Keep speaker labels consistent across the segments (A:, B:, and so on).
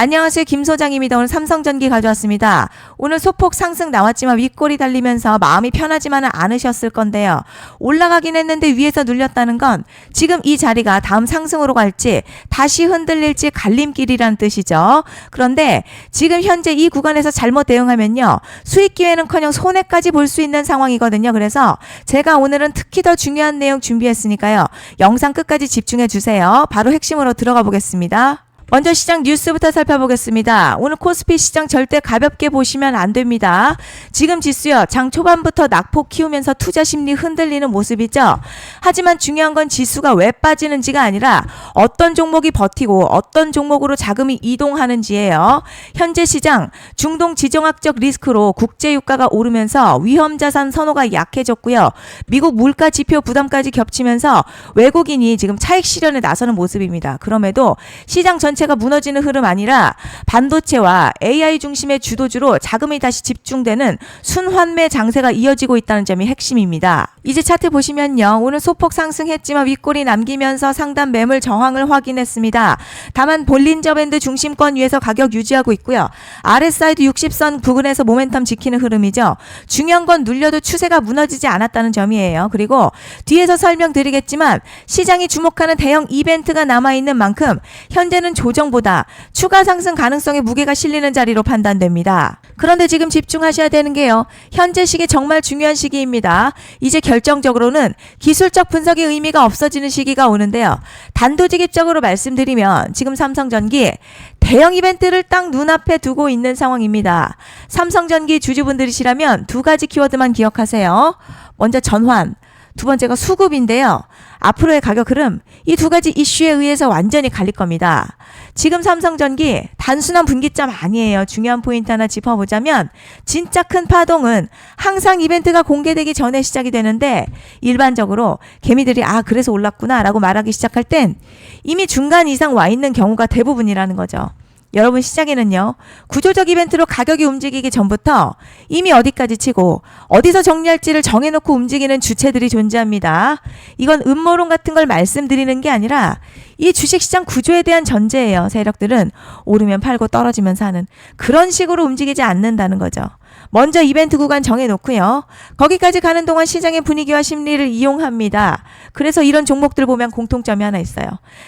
A: 안녕하세요. 김 소장입니다. 오늘 삼성전기 가져왔습니다. 오늘 소폭 상승 나왔지만 윗골이 달리면서 마음이 편하지만은 않으셨을 건데요. 올라가긴 했는데 위에서 눌렸다는 건 지금 이 자리가 다음 상승으로 갈지 다시 흔들릴지 갈림길이라는 뜻이죠. 그런데 지금 현재 이 구간에서 잘못 대응하면요. 수익 기회는커녕 손해까지 볼 수 있는 상황이거든요. 그래서 제가 오늘은 특히 더 중요한 내용 준비했으니까요. 영상 끝까지 집중해 주세요. 바로 핵심으로 들어가 보겠습니다. 먼저 시장 뉴스부터 살펴보겠습니다. 오늘 코스피 시장 절대 가볍게 보시면 안 됩니다. 지금 지수요. 장 초반부터 낙폭 키우면서 투자 심리 흔들리는 모습이죠. 하지만 중요한 건 지수가 왜 빠지는지가 아니라 어떤 종목이 버티고 어떤 종목으로 자금이 이동하는지예요. 현재 시장 중동 지정학적 리스크로 국제 유가가 오르면서 위험 자산 선호가 약해졌고요. 미국 물가 지표 부담까지 겹치면서 외국인이 지금 차익 실현에 나서는 모습입니다. 그럼에도 시장 전체가 무너지는 흐름 아니라 반도체와 AI 중심의 주도주로 자금이 다시 집중되는 순환매 장세가 이어지고 있다는 점이 핵심입니다. 이제 차트 보시면요. 오늘 소폭 상승했지만 윗골이 남기면서 상단 매물 저항을 확인했습니다. 다만 볼린저 밴드 중심권 위에서 가격 유지하고 있고요. RSI도 60선 부근에서 모멘텀 지키는 흐름이죠. 중요한 건 눌려도 추세가 무너지지 않았다는 점이에요. 그리고 뒤에서 설명드리겠지만 시장이 주목하는 대형 이벤트가 남아있는 만큼 현재는 조정보다 추가 상승 가능성에 무게가 실리는 자리로 판단됩니다. 그런데 지금 집중하셔야 되는 게요. 현재 시기 정말 중요한 시기입니다. 이제 결정적으로는 기술적 분석의 의미가 없어지는 시기가 오는데요. 단도직입적으로 말씀드리면 지금 삼성전기 대형 이벤트를 딱 눈앞에 두고 있는 상황입니다. 삼성전기 주주분들이시라면 두 가지 키워드만 기억하세요. 먼저 전환, 두 번째가 수급인데요. 앞으로의 가격 흐름, 이 두 가지 이슈에 의해서 완전히 갈릴 겁니다. 지금 삼성전기 단순한 분기점 아니에요. 중요한 포인트 하나 짚어보자면 진짜 큰 파동은 항상 이벤트가 공개되기 전에 시작이 되는데 일반적으로 개미들이 그래서 올랐구나 라고 말하기 시작할 땐 이미 중간 이상 와 있는 경우가 대부분이라는 거죠. 여러분 시장에는요. 구조적 이벤트로 가격이 움직이기 전부터 이미 어디까지 치고 어디서 정리할지를 정해놓고 움직이는 주체들이 존재합니다. 이건 음모론 같은 걸 말씀드리는 게 아니라 이 주식시장 구조에 대한 전제예요. 세력들은 오르면 팔고 떨어지면 사는 그런 식으로 움직이지 않는다는 거죠. 먼저 이벤트 구간 정해놓고요. 거기까지 가는 동안 시장의 분위기와 심리를 이용합니다. 그래서 이런 종목들 보면 공통점이 하나 있어요.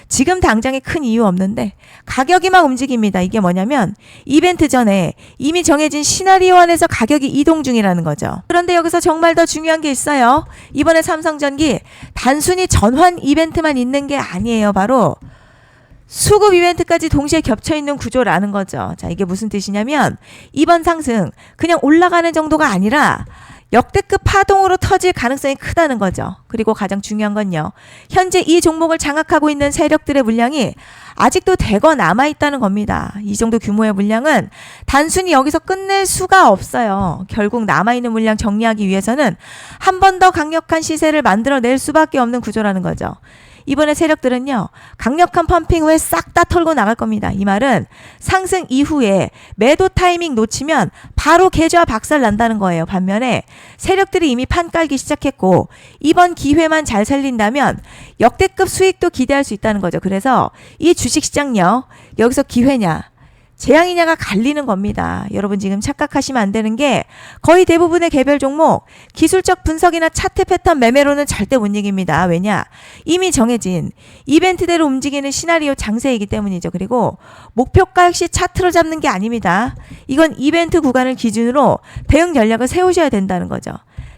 A: 지금 당장에 큰 이유 없는데 가격이 막 움직입니다. 이게 뭐냐면 이벤트 전에 이미 정해진 시나리오 안에서 가격이 이동 중이라는 거죠. 그런데 여기서 정말 더 중요한 게 있어요. 이번에 삼성전기 단순히 전환 이벤트만 있는 게 아니에요. 바로 수급 이벤트까지 동시에 겹쳐있는 구조라는 거죠. 자, 이게 무슨 뜻이냐면 이번 상승 그냥 올라가는 정도가 아니라 역대급 파동으로 터질 가능성이 크다는 거죠. 그리고 가장 중요한 건요. 현재 이 종목을 장악하고 있는 세력들의 물량이 아직도 대거 남아있다는 겁니다. 이 정도 규모의 물량은 단순히 여기서 끝낼 수가 없어요. 결국 남아있는 물량 정리하기 위해서는 한 번 더 강력한 시세를 만들어낼 수밖에 없는 구조라는 거죠. 이번에 세력들은요. 강력한 펌핑 후에 싹 다 털고 나갈 겁니다. 이 말은 상승 이후에 매도 타이밍 놓치면 바로 계좌 박살 난다는 거예요. 반면에 세력들이 이미 판 깔기 시작했고 이번 기회만 잘 살린다면 역대급 수익도 기대할 수 있다는 거죠. 그래서 이 주식시장요. 여기서 기회냐 재앙이냐가 갈리는 겁니다. 여러분 지금 착각하시면 안 되는 게 거의 대부분의 개별 종목 기술적 분석이나 차트 패턴 매매로는 절대 못 이깁니다. 왜냐? 이미 정해진 이벤트대로 움직이는 시나리오 장세이기 때문이죠. 그리고 목표가 역시 차트로 잡는 게 아닙니다. 이건 이벤트 구간을 기준으로 대응 전략을 세우셔야 된다는 거죠.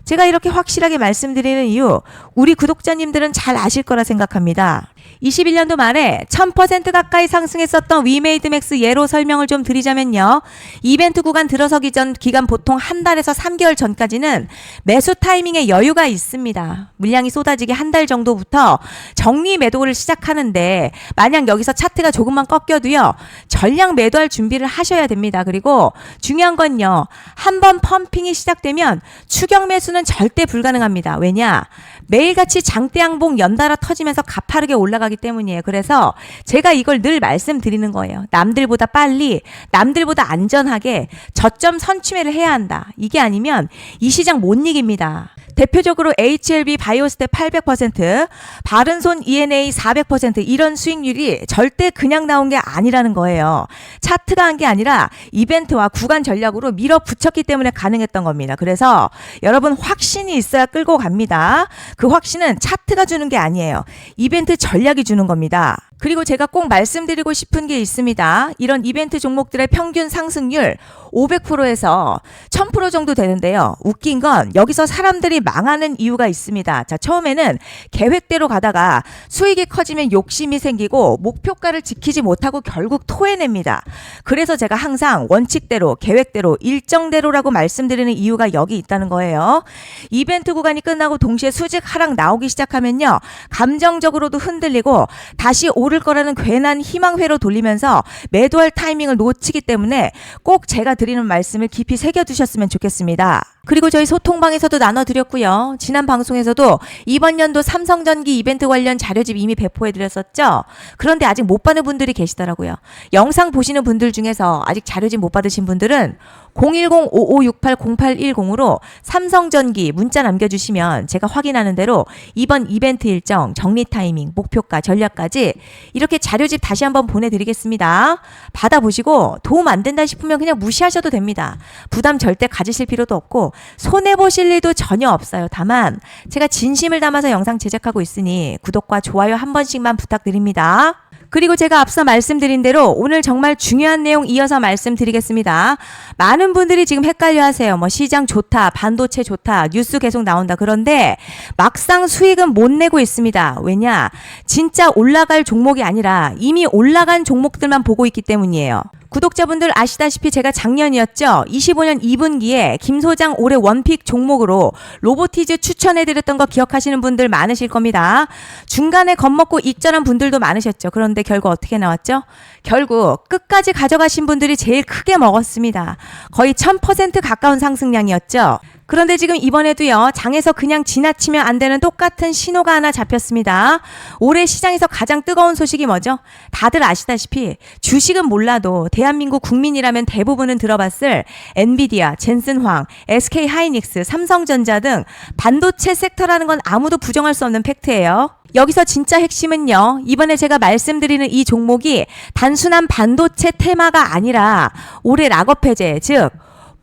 A: 제가 이렇게 확실하게 말씀드리는 이유 우리 구독자님들은 잘 아실 거라 생각합니다. 21년도 말에 1000% 가까이 상승했었던 위메이드맥스 예로 설명을 좀 드리자면요. 이벤트 구간 들어서기 전 기간 보통 한 달에서 3개월 전까지는 매수 타이밍에 여유가 있습니다. 물량이 쏟아지기 한 달 정도부터 정리 매도를 시작하는데 만약 여기서 차트가 조금만 꺾여도요. 전량 매도할 준비를 하셔야 됩니다. 그리고 중요한 건요. 한번 펌핑이 시작되면 추격 매수는 절대 불가능합니다. 왜냐? 매일같이 장대양봉 연달아 터지면서 가파르게 올라가기 때문이에요. 그래서 제가 이걸 늘 말씀드리는 거예요. 남들보다 빨리, 남들보다 안전하게 저점 선취매를 해야 한다. 이게 아니면 이 시장 못 이깁니다. 대표적으로 HLB 바이오스텝 800%, 바른손 ENA 400% 이런 수익률이 절대 그냥 나온 게 아니라는 거예요. 차트가 한 게 아니라 이벤트와 구간 전략으로 밀어붙였기 때문에 가능했던 겁니다. 그래서 여러분 확신이 있어야 끌고 갑니다. 그 확신은 차트가 주는 게 아니에요. 이벤트 전략이 주는 겁니다. 그리고 제가 꼭 말씀드리고 싶은 게 있습니다. 이런 이벤트 종목들의 평균 상승률 500%에서 1000% 정도 되는데요. 웃긴 건 여기서 사람들이 망하는 이유가 있습니다. 자, 처음에는 계획대로 가다가 수익이 커지면 욕심이 생기고 목표가를 지키지 못하고 결국 토해냅니다. 그래서 제가 항상 원칙대로, 계획대로, 일정대로라고 말씀드리는 이유가 여기 있다는 거예요. 이벤트 구간이 끝나고 동시에 수직 하락 나오기 시작하면요. 감정적으로도 흔들리고 다시 오를 거라는 괜한 희망회로 돌리면서 매도할 타이밍을 놓치기 때문에 꼭 제가 드리는 말씀을 깊이 새겨두셨으면 좋겠습니다. 그리고 저희 소통방에서도 나눠드렸고요. 지난 방송에서도 이번 연도 삼성전기 이벤트 관련 자료집 이미 배포해드렸었죠. 그런데 아직 못 받은 분들이 계시더라고요. 영상 보시는 분들 중에서 아직 자료집 못 받으신 분들은 010-5568-0810으로 삼성전기 문자 남겨주시면 제가 확인하는 대로 이번 이벤트 일정, 정리 타이밍, 목표가, 전략까지 이렇게 자료집 다시 한번 보내드리겠습니다. 받아보시고 도움 안 된다 싶으면 그냥 무시하셔도 됩니다. 부담 절대 가지실 필요도 없고 손해보실 일도 전혀 없어요. 다만 제가 진심을 담아서 영상 제작하고 있으니 구독과 좋아요 한 번씩만 부탁드립니다. 그리고 제가 앞서 말씀드린 대로 오늘 정말 중요한 내용 이어서 말씀드리겠습니다. 많은 분들이 지금 헷갈려 하세요. 뭐 시장 좋다, 반도체 좋다, 뉴스 계속 나온다. 그런데 막상 수익은 못 내고 있습니다. 왜냐? 진짜 올라갈 종목이 아니라 이미 올라간 종목들만 보고 있기 때문이에요. 구독자분들 아시다시피 제가 작년이었죠. 25년 2분기에 김 소장 올해 원픽 종목으로 로보티즈 추천해드렸던 거 기억하시는 분들 많으실 겁니다. 중간에 겁먹고 익절한 분들도 많으셨죠. 그런데 결국 어떻게 나왔죠? 결국 끝까지 가져가신 분들이 제일 크게 먹었습니다. 거의 1000% 가까운 상승량이었죠. 그런데 지금 이번에도요, 장에서 그냥 지나치면 안 되는 똑같은 신호가 하나 잡혔습니다. 올해 시장에서 가장 뜨거운 소식이 뭐죠? 다들 아시다시피 주식은 몰라도 대한민국 국민이라면 대부분은 들어봤을 엔비디아, 젠슨황, SK하이닉스, 삼성전자 등 반도체 섹터라는 건 아무도 부정할 수 없는 팩트예요. 여기서 진짜 핵심은요, 이번에 제가 말씀드리는 이 종목이 단순한 반도체 테마가 아니라 올해 락업 해제, 즉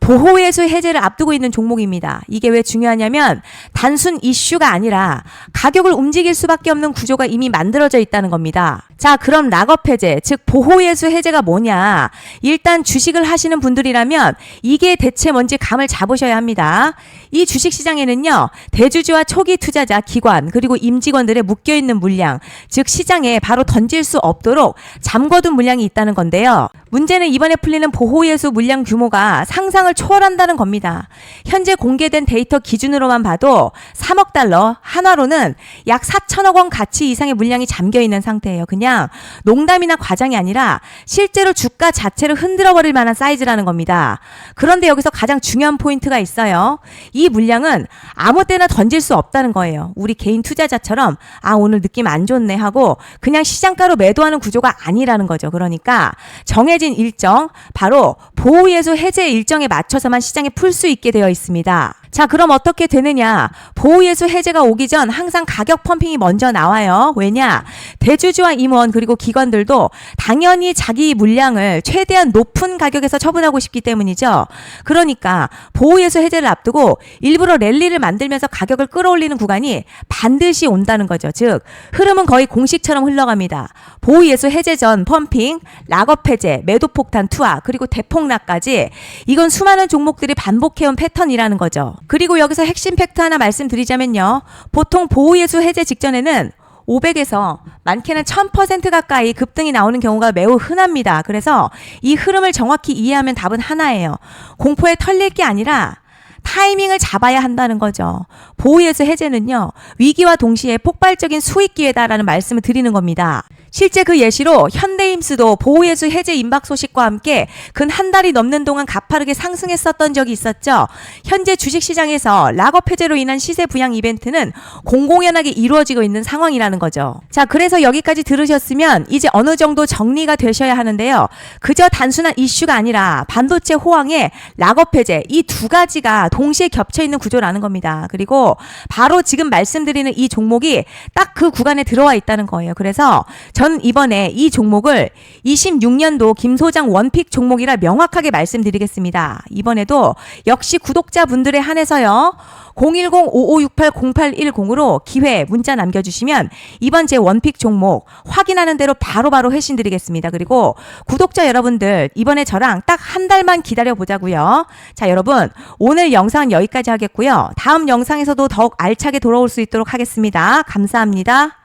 A: 보호예수 해제를 앞두고 있는 종목입니다. 이게 왜 중요하냐면 단순 이슈가 아니라 가격을 움직일 수밖에 없는 구조가 이미 만들어져 있다는 겁니다. 자, 그럼 락업 해제, 즉 보호예수 해제가 뭐냐? 일단 주식을 하시는 분들이라면 이게 대체 뭔지 감을 잡으셔야 합니다. 이 주식시장에는요, 대주주와 초기 투자자, 기관, 그리고 임직원들의 묶여있는 물량, 즉 시장에 바로 던질 수 없도록 잠궈둔 물량이 있다는 건데요. 문제는 이번에 풀리는 보호예수 물량 규모가 상상을 초월한다는 겁니다. 현재 공개된 데이터 기준으로만 봐도 3억 달러, 한화로는 약 4천억 원 가치 이상의 물량이 잠겨있는 상태예요. 그냥 농담이나 과장이 아니라 실제로 주가 자체를 흔들어버릴 만한 사이즈라는 겁니다. 그런데 여기서 가장 중요한 포인트가 있어요. 이 물량은 아무 때나 던질 수 없다는 거예요. 우리 개인 투자자처럼 오늘 느낌 안 좋네 하고 그냥 시장가로 매도하는 구조가 아니라는 거죠. 그러니까 정해진 일정, 바로 보호예수 해제 일정에 맞춰서만 시장에 풀 수 있게 되어 있습니다. 자, 그럼 어떻게 되느냐? 보호예수 해제가 오기 전 항상 가격 펌핑이 먼저 나와요. 왜냐? 대주주와 임원 그리고 기관들도 당연히 자기 물량을 최대한 높은 가격에서 처분하고 싶기 때문이죠. 그러니까 보호예수 해제를 앞두고 일부러 랠리를 만들면서 가격을 끌어올리는 구간이 반드시 온다는 거죠. 즉 흐름은 거의 공식처럼 흘러갑니다. 보호예수 해제 전 펌핑, 락업 해제, 매도 폭탄 투하, 그리고 대폭락까지 이건 수많은 종목들이 반복해온 패턴이라는 거죠. 그리고 여기서 핵심 팩트 하나 말씀드리자면요. 보통 보호예수 해제 직전에는 500에서 많게는 1000% 가까이 급등이 나오는 경우가 매우 흔합니다. 그래서 이 흐름을 정확히 이해하면 답은 하나예요. 공포에 털릴 게 아니라 타이밍을 잡아야 한다는 거죠. 보호예수 해제는요, 위기와 동시에 폭발적인 수익 기회다라는 말씀을 드리는 겁니다. 실제 그 예시로 현대임스도 보호예수 해제 임박 소식과 함께 근 한 달이 넘는 동안 가파르게 상승했었던 적이 있었죠. 현재 주식시장에서 락업 해제로 인한 시세 부양 이벤트는 공공연하게 이루어지고 있는 상황이라는 거죠. 자, 그래서 여기까지 들으셨으면 이제 어느 정도 정리가 되셔야 하는데요. 그저 단순한 이슈가 아니라 반도체 호황에 락업 해제 이 두 가지가 동시에 겹쳐 있는 구조라는 겁니다. 그리고 바로 지금 말씀드리는 이 종목이 딱 그 구간에 들어와 있다는 거예요. 그래서 전 이번에 이 종목을 26년도 김 소장 원픽 종목이라 명확하게 말씀드리겠습니다. 이번에도 역시 구독자분들에 한해서요. 010-5568-0810으로 기회 문자 남겨주시면 이번 제 원픽 종목 확인하는 대로 바로바로 회신 드리겠습니다. 그리고 구독자 여러분들 이번에 저랑 딱 한 달만 기다려보자고요. 자, 여러분 오늘 영상 여기까지 하겠고요. 다음 영상에서도 더욱 알차게 돌아올 수 있도록 하겠습니다. 감사합니다.